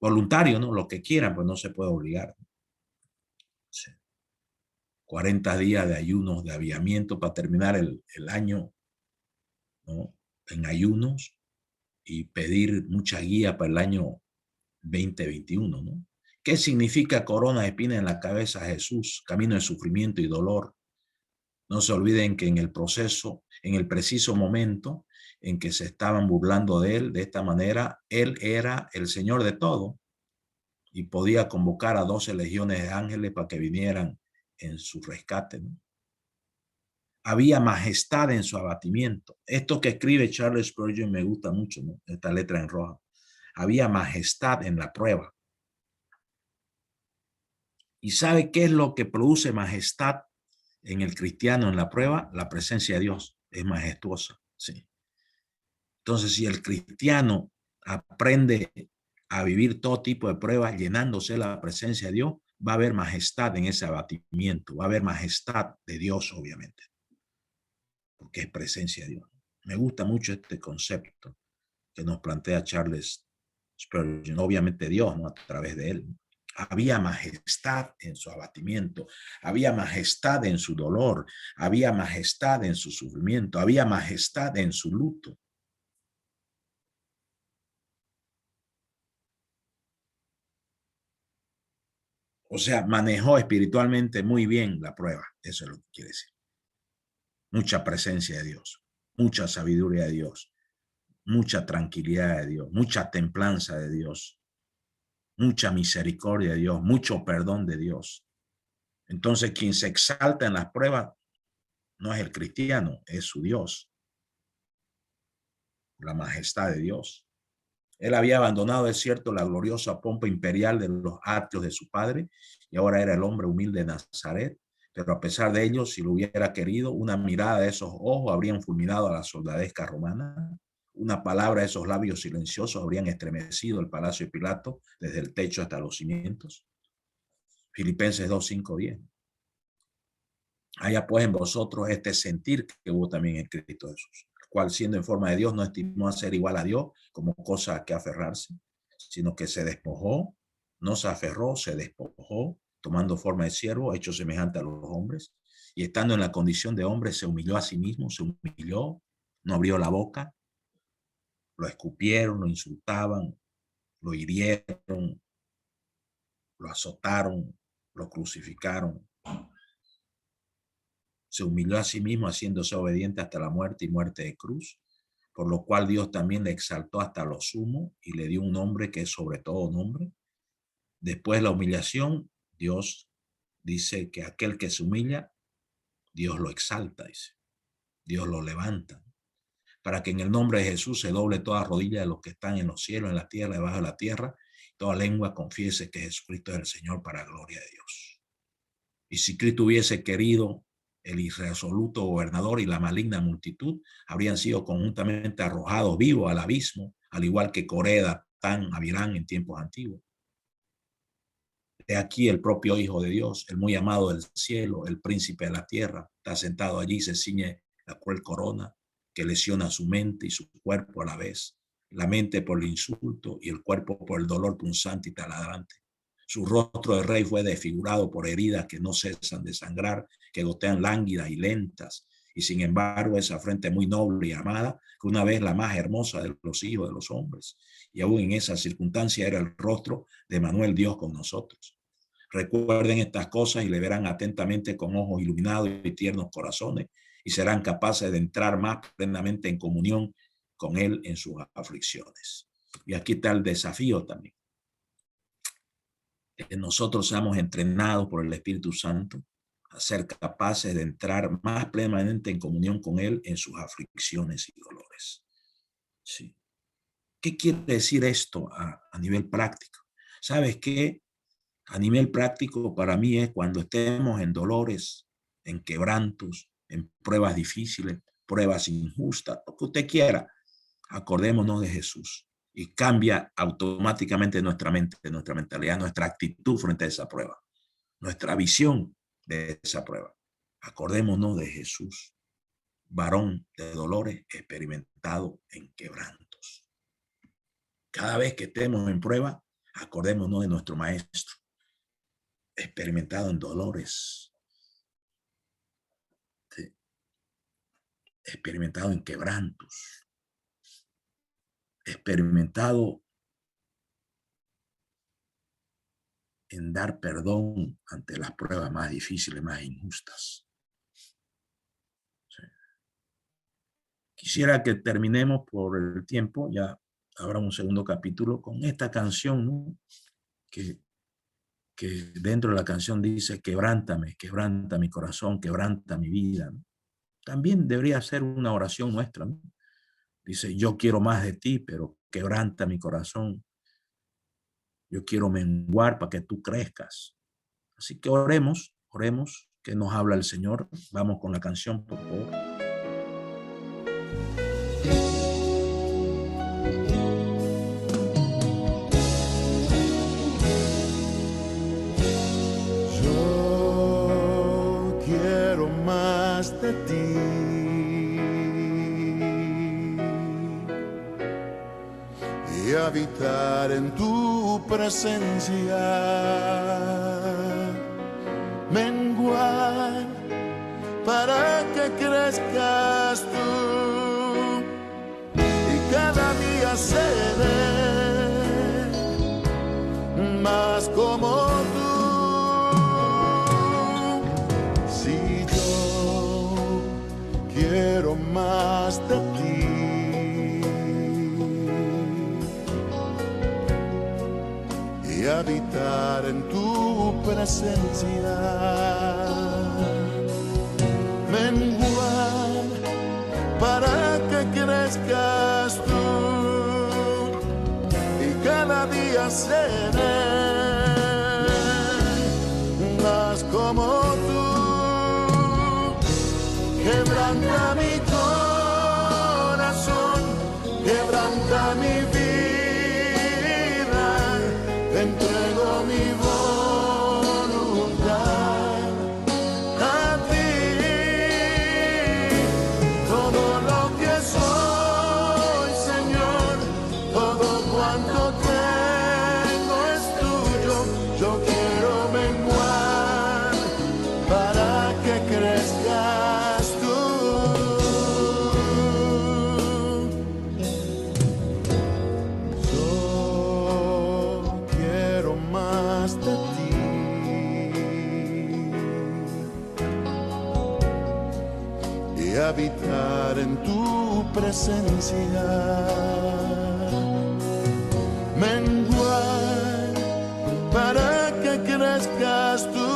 voluntario, ¿no? Lo que quieran, pues no se puede obligar. Sí. 40 días de ayunos, de aviamiento para terminar el año, ¿no? En ayunos, y pedir mucha guía para el año 2021, ¿no? ¿Qué significa corona de espinas en la cabeza, Jesús? Camino de sufrimiento y dolor. No se olviden que en el proceso, en el preciso momento en que se estaban burlando de él de esta manera, él era el Señor de todo, y podía convocar a 12 legiones de ángeles para que vinieran en su rescate, ¿no? Había majestad en su abatimiento. Esto que escribe Charles Spurgeon me gusta mucho, ¿no? Esta letra en roja. Había majestad en la prueba. ¿Y sabe qué es lo que produce majestad en el cristiano en la prueba? La presencia de Dios es majestuosa, sí. Entonces, si el cristiano aprende a vivir todo tipo de pruebas llenándose de la presencia de Dios, va a haber majestad en ese abatimiento, va a haber majestad de Dios, obviamente, porque es presencia de Dios. Me gusta mucho este concepto que nos plantea Charles Spurgeon, obviamente Dios, ¿no? A través de él. Había majestad en su abatimiento, había majestad en su dolor, había majestad en su sufrimiento, había majestad en su luto. O sea, manejó espiritualmente muy bien la prueba. Eso es lo que quiere decir. Mucha presencia de Dios, mucha sabiduría de Dios, mucha tranquilidad de Dios, mucha templanza de Dios, mucha misericordia de Dios, mucho perdón de Dios. Entonces, quien se exalta en las pruebas no es el cristiano, es su Dios, la majestad de Dios. Él había abandonado, es cierto, la gloriosa pompa imperial de los atrios de su padre, y ahora era el hombre humilde de Nazaret. Pero a pesar de ello, si lo hubiera querido, una mirada de esos ojos habrían fulminado a la soldadesca romana. Una palabra de esos labios silenciosos habrían estremecido el palacio de Pilato desde el techo hasta los cimientos. Filipenses 2, 5, 10. Haya pues en vosotros este sentir que hubo también en Cristo Jesús, el cual siendo en forma de Dios no estimó a ser igual a Dios como cosa a que aferrarse, sino que se despojó, no se aferró, se despojó, tomando forma de siervo, hecho semejante a los hombres, y estando en la condición de hombre se humilló a sí mismo, se humilló, no abrió la boca, lo escupieron, lo insultaban, lo hirieron, lo azotaron, lo crucificaron. Se humilló a sí mismo, haciéndose obediente hasta la muerte y muerte de cruz, por lo cual Dios también le exaltó hasta lo sumo y le dio un nombre que es sobre todo nombre. Después de la humillación, Dios dice que aquel que se humilla, Dios lo exalta, dice. Dios lo levanta. Para que en el nombre de Jesús se doble toda rodilla de los que están en los cielos, en la tierra, debajo de la tierra, toda lengua confiese que Jesucristo es el Señor para la gloria de Dios. Y si Cristo hubiese querido, el irresoluto gobernador y la maligna multitud habrían sido conjuntamente arrojados vivos al abismo, al igual que Coré, Datán, Abirán en tiempos antiguos. De aquí el propio Hijo de Dios, el muy amado del cielo, el príncipe de la tierra, está sentado allí, se ciñe la cruel corona que lesiona su mente y su cuerpo a la vez, la mente por el insulto y el cuerpo por el dolor punzante y taladrante. Su rostro de rey fue desfigurado por heridas que no cesan de sangrar, que gotean lánguidas y lentas, y sin embargo esa frente muy noble y amada, que una vez la más hermosa de los hijos de los hombres, y aún en esa circunstancia era el rostro de Manuel Dios con nosotros. Recuerden estas cosas y le verán atentamente con ojos iluminados y tiernos corazones, y serán capaces de entrar más plenamente en comunión con Él en sus aflicciones. Y aquí está el desafío también. Que nosotros seamos entrenados por el Espíritu Santo a ser capaces de entrar más plenamente en comunión con Él en sus aflicciones y dolores. Sí. ¿Qué quiere decir esto a nivel práctico? ¿Sabes qué? A nivel práctico para mí es cuando estemos en dolores, en quebrantos, en pruebas difíciles, pruebas injustas, lo que usted quiera, acordémonos de Jesús y cambia automáticamente nuestra mente, nuestra mentalidad, nuestra actitud frente a esa prueba, nuestra visión de esa prueba. Acordémonos de Jesús, varón de dolores, experimentado en quebrantos. Cada vez que estemos en prueba, acordémonos de nuestro Maestro, experimentado en dolores, experimentado en quebrantos, experimentado en dar perdón ante las pruebas más difíciles, más injustas. Sí. Quisiera que terminemos por el tiempo, ya habrá un segundo capítulo, con esta canción, ¿no? que dentro de la canción dice, quebrántame, quebranta mi corazón, quebranta mi vida, ¿no? También debería ser una oración nuestra, ¿no? Dice, yo quiero más de ti, pero quebranta mi corazón. Yo quiero menguar para que tú crezcas. Así que oremos, que nos habla el Señor. Vamos con la canción, por favor. Yo quiero más de ti. Y habitar en tu presencia, menguar para que crezcas tú y cada día seré más como tú. Si yo quiero más de ti y habitar en tu presencia, menguar para que crezcas tú y cada día seré más como tú. Quebranta mi corazón, quebranta mi vida. Te entrego mi voluntad a ti. Todo lo que soy, Señor, todo cuanto tengo es tuyo. Yo quiero menguar para que crezcas tú. Habitar en tu presencia, menguar para que crezcas tú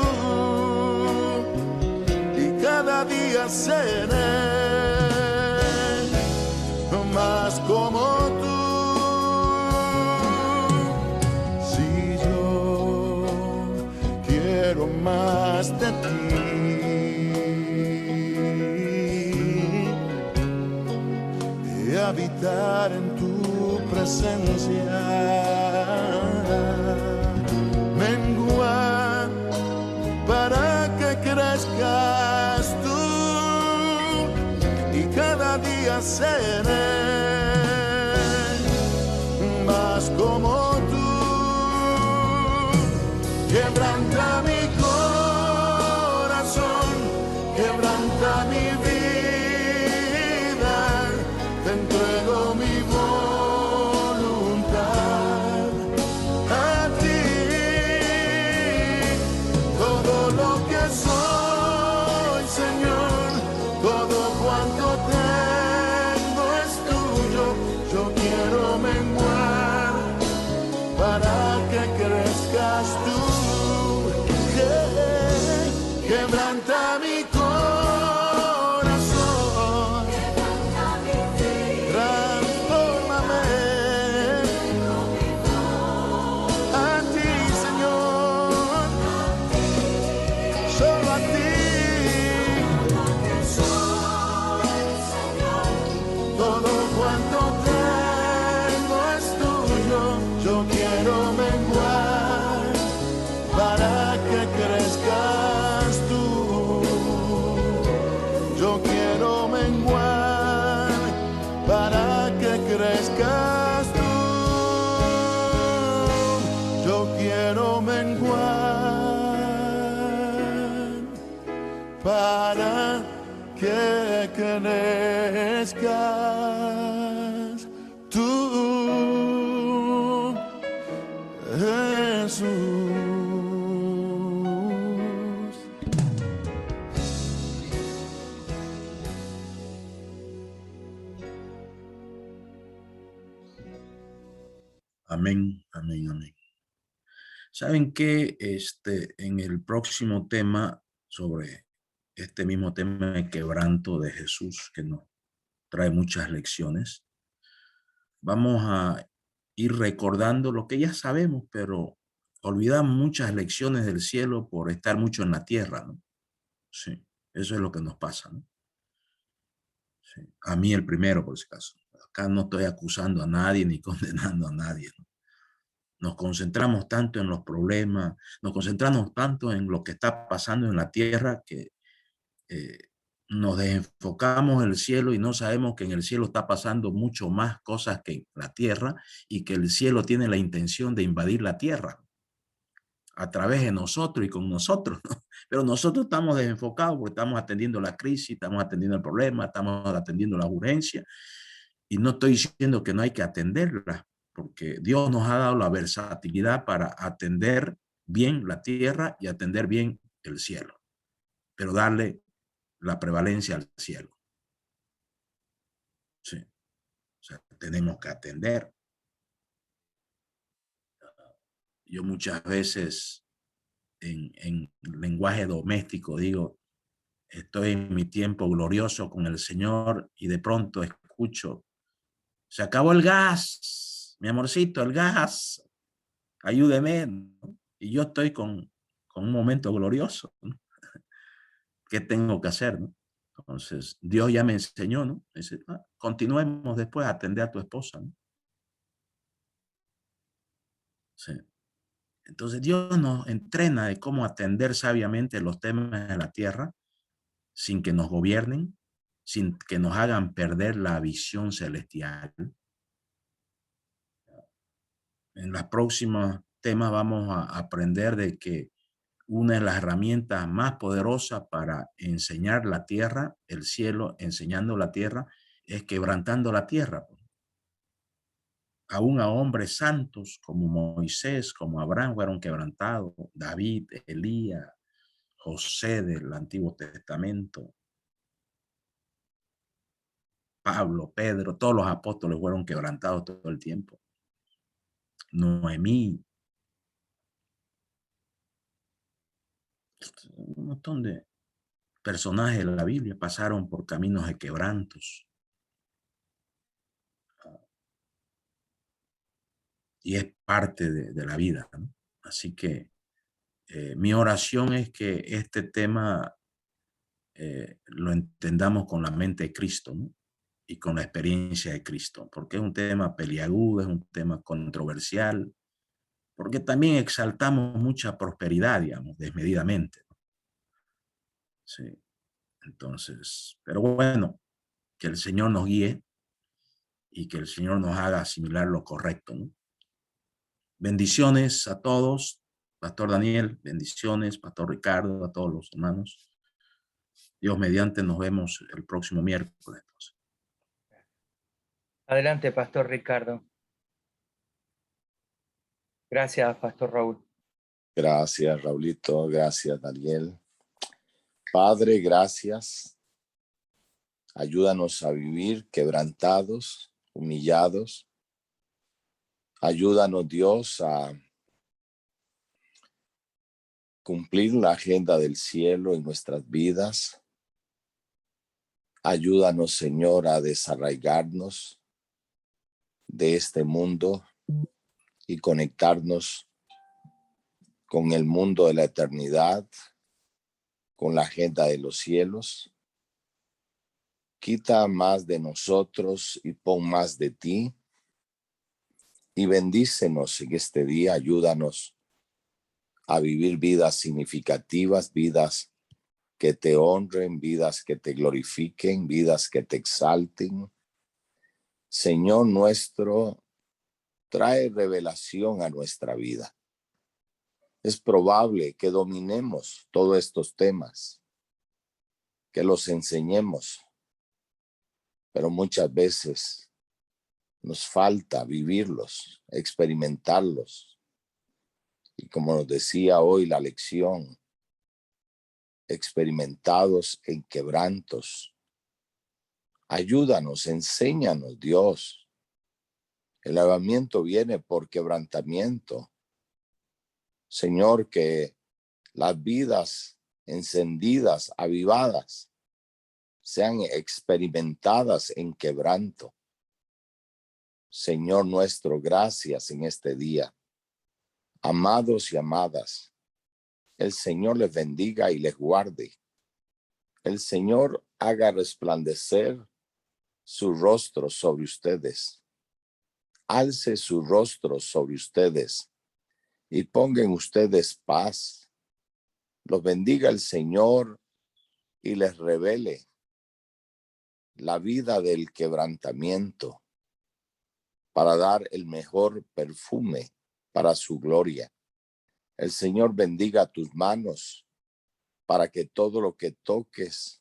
y habitar en tu presencia. Mengua para que crezcas tú y cada día seré más como tú. Quebranta mi corazón, quebranta mi vida, te entrego mi voluntad a ti. Todo lo que soy, Señor, todo cuanto tengo es tuyo. Yo quiero menguar para que crezcas tú. Quebranta mi corazón, transfórmame a ti, Señor, solo a ti. Todo cuanto tengo es tuyo. Yo quiero menguar para que crezcas tú. Yo quiero menguar para que crezcas tú. Yo quiero menguar para que crezcas tú, Jesús. Amén, amén, amén. ¿Saben qué? En el próximo tema, sobre este mismo tema de quebranto de Jesús, que nos trae muchas lecciones, vamos a ir recordando lo que ya sabemos, pero olvidamos muchas lecciones del cielo por estar mucho en la tierra, ¿no? Sí, eso es lo que nos pasa, ¿no? Sí. A mí el primero, por si acaso. Acá no estoy acusando a nadie ni condenando a nadie, ¿no? Nos concentramos tanto en los problemas, nos concentramos tanto en lo que está pasando en la tierra que eh, nos desenfocamos en el cielo y no sabemos que en el cielo está pasando mucho más cosas que en la tierra y que el cielo tiene la intención de invadir la tierra a través de nosotros y con nosotros, ¿no? Pero nosotros estamos desenfocados porque estamos atendiendo la crisis, estamos atendiendo el problema, estamos atendiendo la urgencia, y no estoy diciendo que no hay que atenderla, porque Dios nos ha dado la versatilidad para atender bien la tierra y atender bien el cielo, pero darle la prevalencia al cielo. Sí. O sea, tenemos que atender. Yo muchas veces en lenguaje doméstico digo, estoy en mi tiempo glorioso con el Señor y de pronto escucho, se acabó el gas, mi amorcito, el gas, ayúdeme, ¿no? Y yo estoy con un momento glorioso, ¿no? ¿Qué tengo que hacer, no? Entonces, Dios ya me enseñó, ¿no? Dice, continuemos después a atender a tu esposa, ¿no? Sí. Entonces, Dios nos entrena de cómo atender sabiamente los temas de la tierra sin que nos gobiernen, sin que nos hagan perder la visión celestial. En los próximos temas vamos a aprender de que una de las herramientas más poderosas para enseñar la tierra, el cielo enseñando la tierra, es quebrantando la tierra. Aún a hombres santos como Moisés, como Abraham fueron quebrantados, David, Elías, José del Antiguo Testamento, Pablo, Pedro, todos los apóstoles fueron quebrantados todo el tiempo. Noemí, un montón de personajes de la Biblia pasaron por caminos de quebrantos. Y es parte de la vida, ¿no? Así que mi oración es que este tema lo entendamos con la mente de Cristo, ¿no? y con la experiencia de Cristo, porque es un tema peliagudo, es un tema controversial, porque también exaltamos mucha prosperidad, digamos, desmedidamente. Sí, entonces, pero bueno, que el Señor nos guíe y que el Señor nos haga asimilar lo correcto, ¿no? Bendiciones a todos, Pastor Daniel, bendiciones, Pastor Ricardo, a todos los hermanos. Dios mediante, nos vemos el próximo miércoles. Entonces. Adelante, Pastor Ricardo. Gracias, Pastor Raúl. Gracias, Raulito. Gracias, Daniel. Padre, gracias. Ayúdanos a vivir quebrantados, humillados. Ayúdanos, Dios, a cumplir la agenda del cielo en nuestras vidas. Ayúdanos, Señor, a desarraigarnos de este mundo y conectarnos con el mundo de la eternidad, con la agenda de los cielos. Quita más de nosotros y pon más de ti. Y bendícenos en este día, ayúdanos a vivir vidas significativas, vidas que te honren, vidas que te glorifiquen, vidas que te exalten. Señor nuestro, trae revelación a nuestra vida. Es probable que dominemos todos estos temas, que los enseñemos, pero muchas veces nos falta vivirlos, experimentarlos. Y como nos decía hoy la lección, experimentados en quebrantos. Ayúdanos, enséñanos, Dios. El avivamiento viene por quebrantamiento. Señor, que las vidas encendidas, avivadas, sean experimentadas en quebranto. Señor nuestro, gracias en este día. Amados y amadas, el Señor les bendiga y les guarde. El Señor haga resplandecer su rostro sobre ustedes. Alce su rostro sobre ustedes y ponga en ustedes paz. Los bendiga el Señor y les revele la vida del quebrantamiento para dar el mejor perfume para su gloria. El Señor bendiga tus manos para que todo lo que toques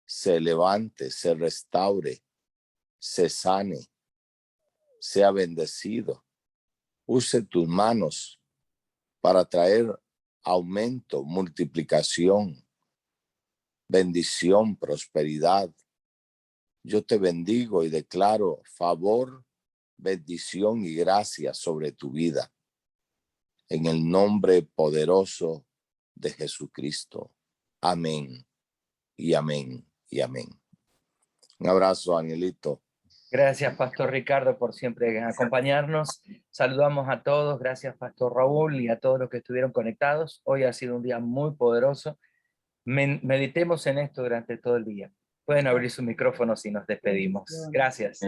se levante, se restaure, se sane, sea bendecido. Use tus manos para traer aumento, multiplicación, bendición, prosperidad. Yo te bendigo y declaro favor, bendición y gracia sobre tu vida. En el nombre poderoso de Jesucristo. Amén y amén y amén. Un abrazo, Danielito. Gracias, Pastor Ricardo, por siempre acompañarnos. Saludamos a todos. Gracias, Pastor Raúl, y a todos los que estuvieron conectados. Hoy ha sido un día muy poderoso. Meditemos en esto durante todo el día. Pueden abrir sus micrófonos y nos despedimos. Gracias.